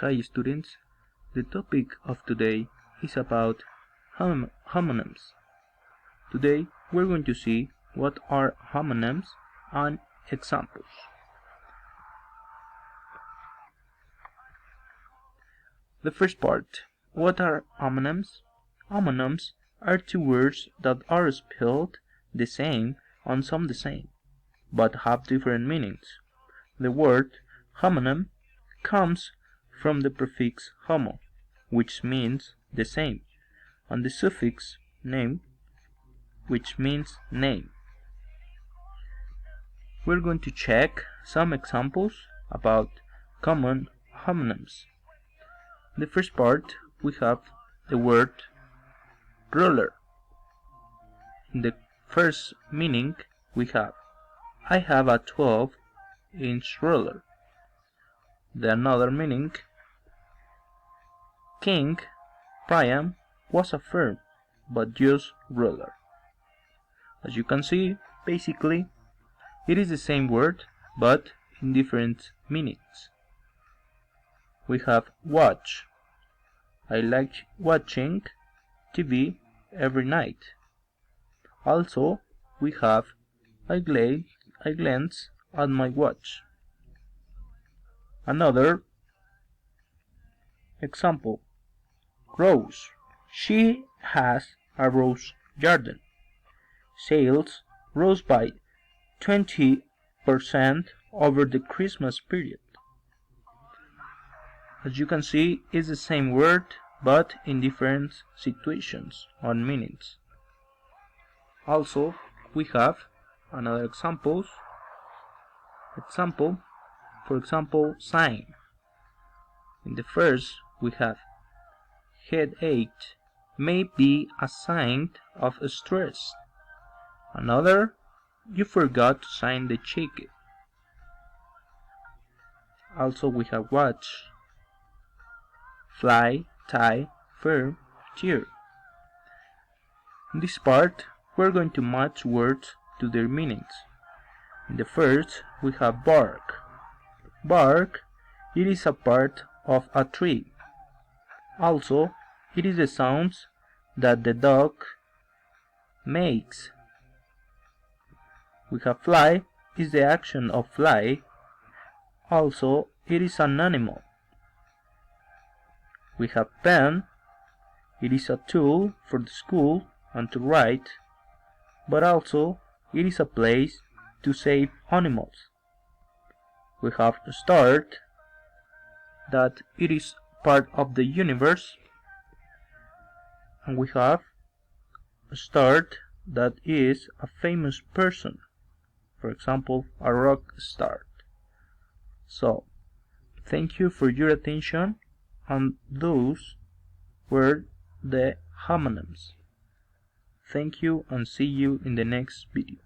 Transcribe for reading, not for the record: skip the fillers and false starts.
Hi students, the topic of today is about homonyms. Today we're going to see what are homonyms and examples. The first part, what are homonyms? Homonyms are two words that are spelled the same and sound the same, but have different meanings. The word homonym comes from the prefix homo, which means the same, and the suffix name, which means name. We're going to check some examples about common homonyms. The first part, we have the word ruler. In the first meaning, we have I have a 12-inch ruler. The another meaning, King Priam was a firm but used ruler. As you can see, basically, it is the same word but in different meanings. We have watch. I like watching TV every night. Also, we have I glance at my watch. Another example, rose. She has a rose garden. Sales rose by 20% over the Christmas period. As you can see, it's the same word but in different situations or meanings. Also, we have another example, for example, sign. In the first, we have headache may be a sign of stress. Another, you forgot to sign the check. Also, we have watch, fly, tie, firm, cheer. In this part, we're going to match words to their meanings. In the first, we have bark. Bark, it is a part of a tree. Also, it is the sounds that the dog makes. We have fly, is the action of fly. Also, it is an animal. We have pen, it is a tool for the school and to write, but also it is a place to save animals. We have start, that it is part of the universe, and we have start, that is a famous person, for example, a rock star. So, thank you for your attention, and those were the homonyms. Thank you and see you in the next video.